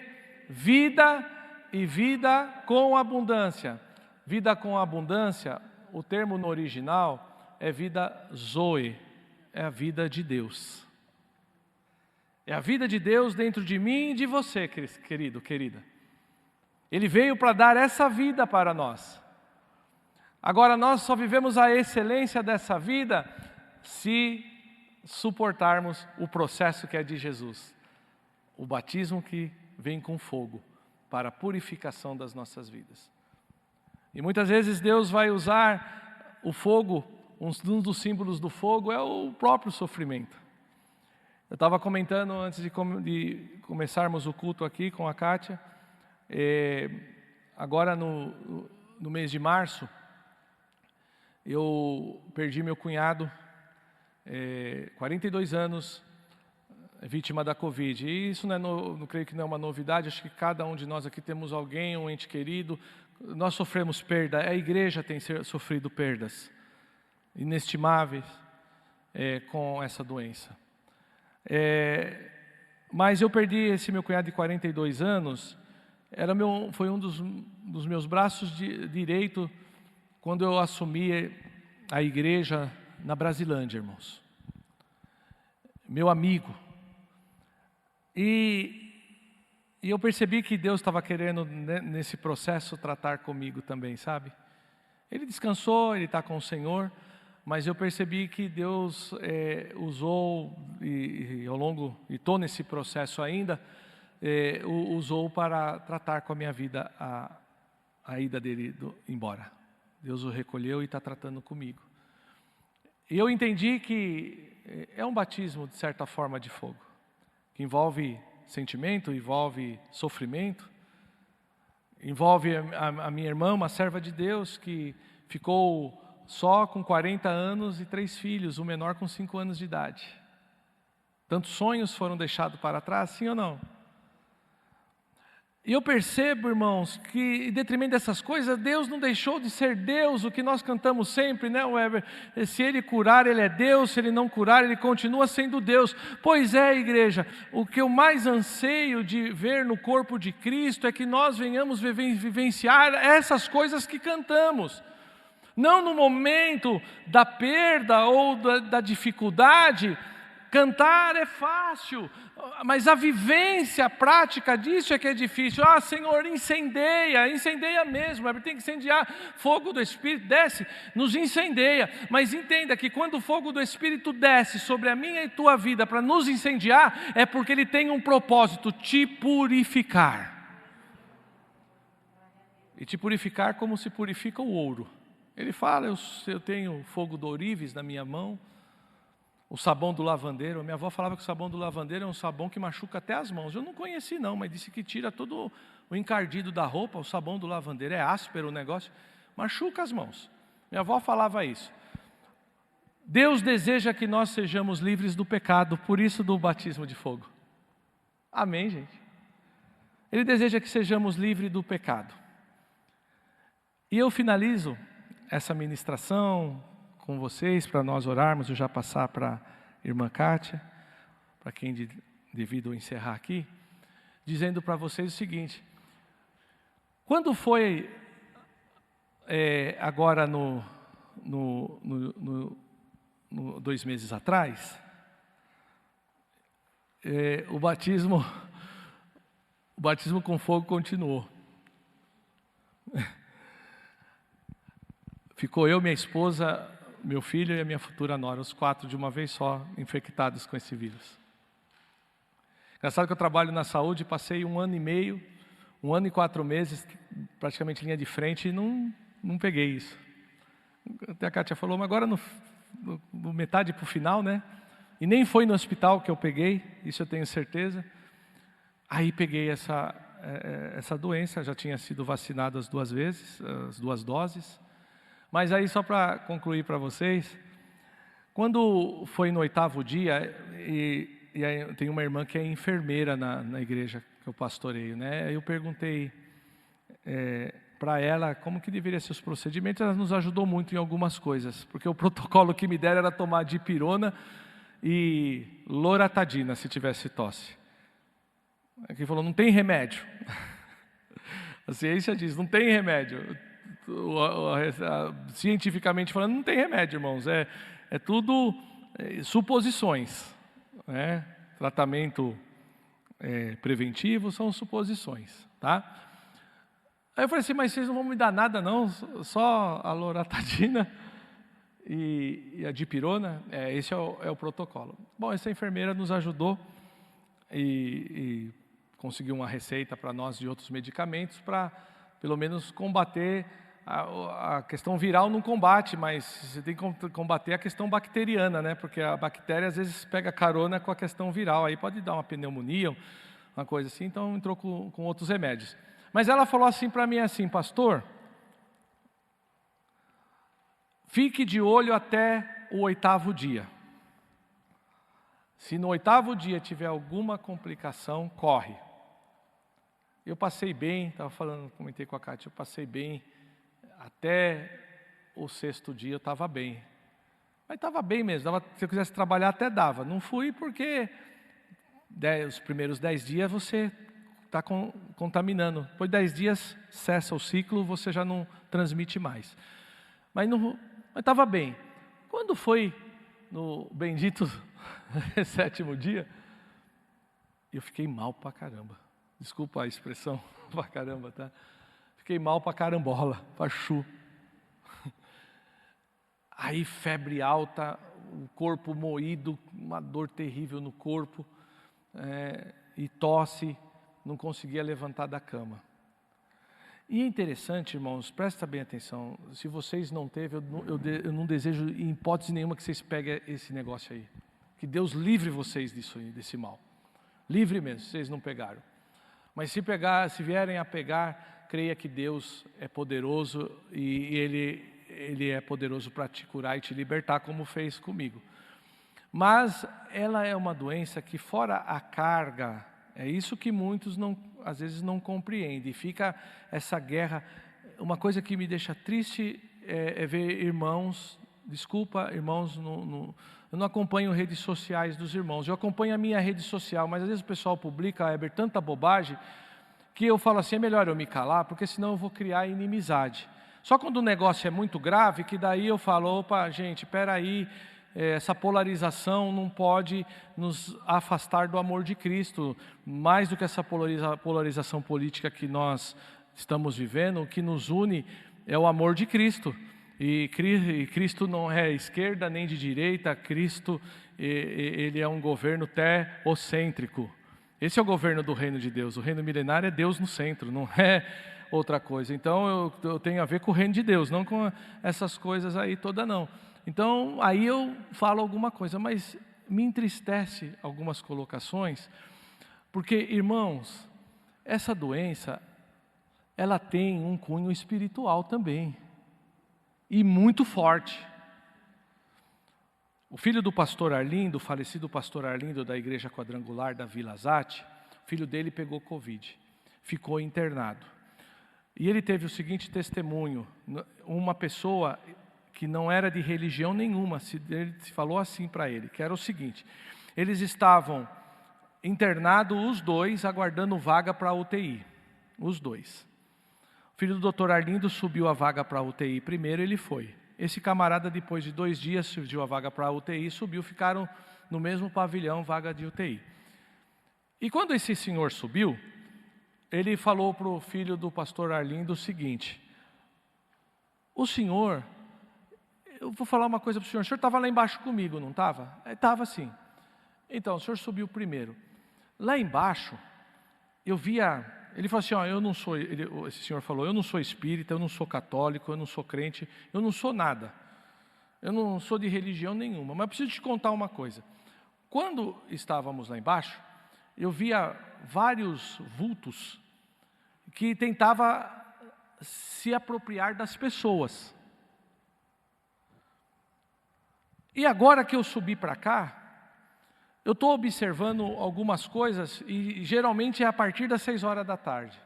Vida e vida com abundância. Vida com abundância, o termo no original é vida zoe, é a vida de Deus. É a vida de Deus dentro de mim e de você, querido, querida. Ele veio para dar essa vida para nós. Agora nós só vivemos a excelência dessa vida se suportarmos o processo que é de Jesus. O batismo que vem com fogo para a purificação das nossas vidas. E muitas vezes Deus vai usar o fogo, um dos símbolos do fogo é o próprio sofrimento. Eu estava comentando antes de começarmos o culto aqui com a Kátia, agora no mês de março, eu perdi meu cunhado, 42 anos, vítima da Covid. E isso não creio que não é uma novidade, acho que cada um de nós aqui temos alguém, um ente querido. Nós sofremos perda, a igreja tem sofrido perdas inestimáveis com essa doença. Mas eu perdi esse meu cunhado de 42 anos, foi um dos meus braços direito quando eu assumi a igreja na Brasilândia, irmãos. Meu amigo. E eu percebi que Deus estava querendo, nesse processo, tratar comigo também, sabe? Ele descansou, ele está com o Senhor, mas eu percebi que Deus usou, e ao longo, e estou nesse processo ainda, usou para tratar com a minha vida a ida dele embora. Deus o recolheu e está tratando comigo. E eu entendi que é um batismo, de certa forma, de fogo, que envolve sentimento, envolve sofrimento, envolve a minha irmã, uma serva de Deus, que ficou só com 40 anos e 3 filhos, o menor com 5 anos de idade. Tantos sonhos foram deixados para trás, sim ou não? E eu percebo, irmãos, que em detrimento dessas coisas, Deus não deixou de ser Deus, o que nós cantamos sempre, né, Weber? Se Ele curar, Ele é Deus, se Ele não curar, Ele continua sendo Deus. Pois é, igreja, o que eu mais anseio de ver no corpo de Cristo é que nós venhamos vivenciar essas coisas que cantamos. Não no momento da perda ou da dificuldade. Cantar é fácil, mas a vivência, a prática disso é que é difícil. Ah, Senhor, incendeia mesmo, tem que incendiar. Fogo do Espírito desce, nos incendeia. Mas entenda que quando o fogo do Espírito desce sobre a minha e tua vida para nos incendiar, é porque ele tem um propósito, te purificar. E te purificar como se purifica o ouro. Ele fala, eu tenho fogo do ourives na minha mão, o sabão do lavandeiro. Minha avó falava que o sabão do lavandeiro é um sabão que machuca até as mãos. Eu não conheci não, mas disse que tira todo o encardido da roupa. O sabão do lavandeiro é áspero o negócio, machuca as mãos. Minha avó falava isso. Deus deseja que nós sejamos livres do pecado, por isso do batismo de fogo. Amém, gente? Ele deseja que sejamos livres do pecado. E eu finalizo essa ministração com vocês, para nós orarmos, eu já passar para a irmã Kátia, para quem devido a encerrar aqui, dizendo para vocês o seguinte: quando foi agora no 2 meses atrás, o batismo com fogo continuou. Ficou eu, minha esposa, meu filho e a minha futura nora, os 4 de uma vez só, infectados com esse vírus. Engraçado que eu trabalho na saúde, passei 1 ano e meio, 1 ano e 4 meses, praticamente linha de frente, e não peguei isso. Até a Kátia falou, mas agora no metade para o final, né? E nem foi no hospital que eu peguei, isso eu tenho certeza. Aí peguei essa doença, já tinha sido vacinado as 2 vezes, as 2 doses. Mas aí, só para concluir para vocês, quando foi no 8º dia, e aí tem uma irmã que é enfermeira na igreja que eu pastoreio, né? Eu perguntei para ela como que deveria ser os procedimentos. Ela nos ajudou muito em algumas coisas, porque o protocolo que me deram era tomar dipirona e loratadina se tivesse tosse. Aqui falou, não tem remédio. A ciência diz, não tem remédio. Cientificamente falando, não tem remédio, irmãos. É tudo suposições, né? Tratamento preventivo são suposições, tá? Aí eu falei assim, mas vocês não vão me dar nada não, só a loratadina e a dipirona? Esse é o protocolo. Bom, essa enfermeira nos ajudou e conseguiu uma receita para nós de outros medicamentos para, pelo menos, combater a questão viral. Não combate, mas você tem que combater a questão bacteriana, né? Porque a bactéria às vezes pega carona com a questão viral, aí pode dar uma pneumonia, uma coisa assim, então entrou com outros remédios. Mas ela falou assim para mim assim, pastor, fique de olho até o 8º dia. Se no 8º dia tiver alguma complicação, corre. Eu passei bem, comentei com a Kátia, eu passei bem, até o 6º dia eu estava bem. Mas estava bem mesmo, se eu quisesse trabalhar até dava. Não fui porque os primeiros 10 dias você está contaminando. Depois de 10 dias cessa o ciclo, você já não transmite mais. Mas estava bem. Quando foi no bendito 7º dia, eu fiquei mal pra caramba. Desculpa a expressão, pra caramba, tá? Fiquei mal pra carambola, pra chu. Aí febre alta, o corpo moído, uma dor terrível no corpo, e tosse, não conseguia levantar da cama. E é interessante, irmãos, presta bem atenção, se vocês não teve, eu não desejo em hipótese nenhuma que vocês peguem esse negócio aí. Que Deus livre vocês disso aí, desse mal. Livre mesmo, se vocês não pegaram. Mas se vierem a pegar, creia que Deus é poderoso e Ele é poderoso para te curar e te libertar, como fez comigo. Mas ela é uma doença que, fora a carga, é isso que muitos às vezes não compreendem. Fica essa guerra. Uma coisa que me deixa triste é ver irmãos, desculpa irmãos, eu não acompanho redes sociais dos irmãos, eu acompanho a minha rede social, mas às vezes o pessoal publica, Heber, tanta bobagem, que eu falo assim, é melhor eu me calar, porque senão eu vou criar inimizade. Só quando o negócio é muito grave, que daí eu falo, opa, gente, espera aí, essa polarização não pode nos afastar do amor de Cristo. Mais do que essa polarização política que nós estamos vivendo, o que nos une é o amor de Cristo. E Cristo não é esquerda nem de direita, Cristo ele é um governo teocêntrico. Esse é o governo do reino de Deus. O reino milenário é Deus no centro, não é outra coisa. Então eu tenho a ver com o reino de Deus, não com essas coisas aí toda não. Então aí eu falo alguma coisa, mas me entristece algumas colocações, porque, irmãos, essa doença, ela tem um cunho espiritual também, e muito forte. O filho do pastor Arlindo, o falecido pastor Arlindo da igreja quadrangular da Vila Zate, o filho dele pegou Covid, ficou internado. E ele teve o seguinte testemunho, uma pessoa que não era de religião nenhuma, ele falou assim para ele, que era o seguinte, eles estavam internado os dois, aguardando vaga para a UTI. Os dois. O filho do doutor Arlindo subiu a vaga para a UTI primeiro, ele foi. Esse camarada, depois de 2 dias, surgiu a vaga para a UTI, subiu, ficaram no mesmo pavilhão, vaga de UTI. E quando esse senhor subiu, ele falou para o filho do pastor Arlindo o seguinte: o senhor, eu vou falar uma coisa para o senhor estava lá embaixo comigo, não estava? Estava sim. Então, o senhor subiu primeiro. Lá embaixo, eu via, ele falou assim, ó, eu não sou, esse senhor falou, eu não sou espírita, eu não sou católico, eu não sou crente, eu não sou nada. Eu não sou de religião nenhuma, mas preciso te contar uma coisa. Quando estávamos lá embaixo, eu via vários vultos que tentavam se apropriar das pessoas. E agora que eu subi para cá, eu estou observando algumas coisas e geralmente é a partir das 6 horas da tarde.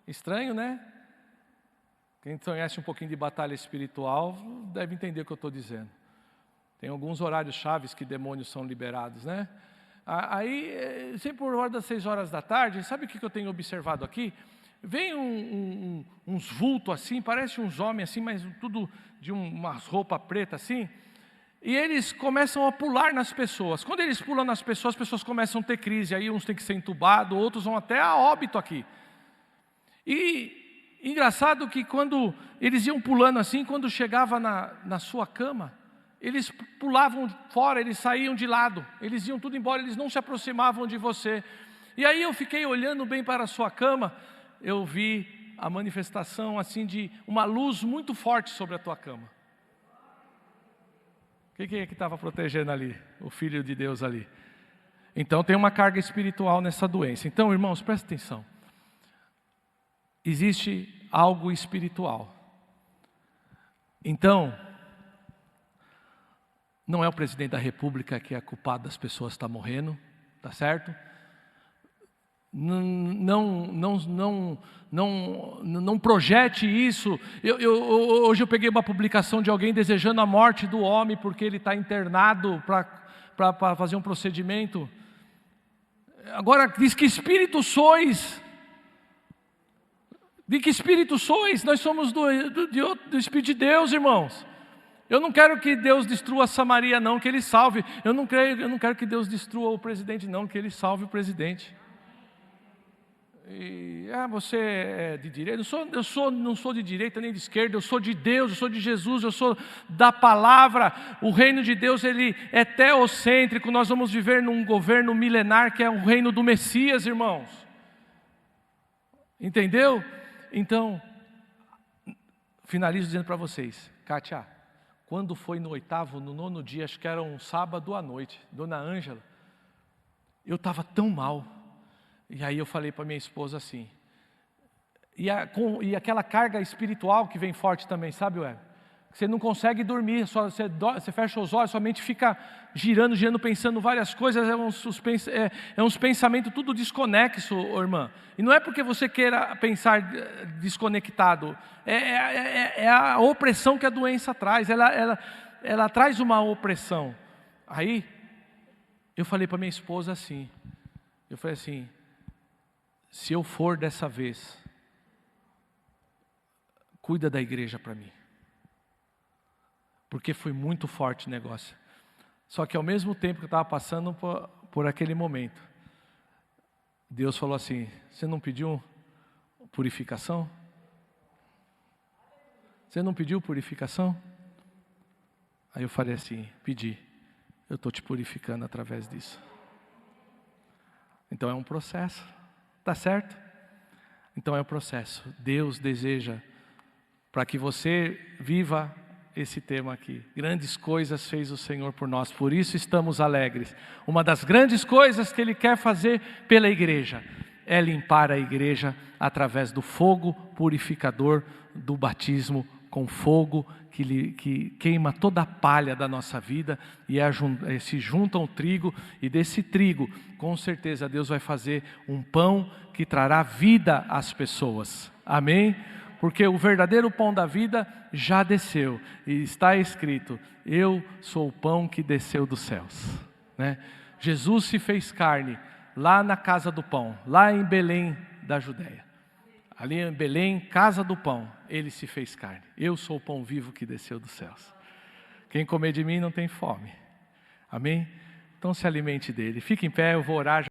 Estranho, né? Quem conhece um pouquinho de batalha espiritual deve entender o que eu estou dizendo. Tem alguns horários chaves que demônios são liberados, né? Aí, sempre por hora das 6 horas da tarde, sabe o que eu tenho observado aqui? Vem uns vultos assim, parece uns homens assim, mas tudo de umas roupas pretas assim. E eles começam a pular nas pessoas. Quando eles pulam nas pessoas, as pessoas começam a ter crise. Aí uns têm que ser entubados, outros vão até a óbito aqui. E engraçado que quando eles iam pulando assim, quando chegava na sua cama, eles pulavam fora, eles saíam de lado. Eles iam tudo embora, eles não se aproximavam de você. E aí eu fiquei olhando bem para a sua cama, eu vi a manifestação assim de uma luz muito forte sobre a tua cama. Quem é que estava protegendo ali? O Filho de Deus ali. Então tem uma carga espiritual nessa doença. Então, irmãos, presta atenção. Existe algo espiritual. Então, não é o presidente da República que é culpado das pessoas estar morrendo, tá certo? Não projete isso. Hoje eu peguei uma publicação de alguém desejando a morte do homem porque ele está internado para fazer um procedimento. Agora diz que espírito sois. De que espírito sois? Nós somos do Espírito de Deus, irmãos. Eu não quero que Deus destrua Samaria não, que Ele salve. Eu não quero que Deus destrua o presidente não, que Ele salve o presidente. Você é de direita? Eu não sou de direita nem de esquerda, eu sou de Deus, eu sou de Jesus, eu sou da palavra. O reino de Deus, ele é teocêntrico. Nós vamos viver num governo milenar que é o reino do Messias, irmãos. Entendeu? Então, finalizo dizendo para vocês, Kátia, quando foi no 8º, no 9º dia, acho que era um sábado à noite, Dona Ângela, eu estava tão mal. E aí eu falei para minha esposa assim, e aquela carga espiritual que vem forte também, sabe, Ué? Você não consegue dormir, você fecha os olhos, sua mente fica girando, pensando várias coisas, é uns pensamentos tudo desconexo, irmã. E não é porque você queira pensar desconectado, é a opressão que a doença traz, ela traz uma opressão. Aí, eu falei para minha esposa assim, eu falei assim, se eu for dessa vez, cuida da igreja para mim. Porque foi muito forte o negócio. Só que ao mesmo tempo que eu estava passando por aquele momento, Deus falou assim, você não pediu purificação? Você não pediu purificação? Aí eu falei assim, pedi. Eu estou te purificando através disso. Então é um processo. Tá certo? Então é o processo. Deus deseja para que você viva esse tema aqui. Grandes coisas fez o Senhor por nós, por isso estamos alegres. Uma das grandes coisas que Ele quer fazer pela igreja é limpar a igreja através do fogo purificador do batismo com fogo que queima toda a palha da nossa vida e se junta um trigo, e desse trigo, com certeza, Deus vai fazer um pão que trará vida às pessoas. Amém? Porque o verdadeiro pão da vida já desceu, e está escrito, eu sou o pão que desceu dos céus. Né? Jesus se fez carne lá na casa do pão, lá em Belém da Judéia. Ali em Belém, casa do pão, ele se fez carne. Eu sou o pão vivo que desceu dos céus. Quem comer de mim não tem fome. Amém? Então se alimente dele. Fique em pé, eu vou orar.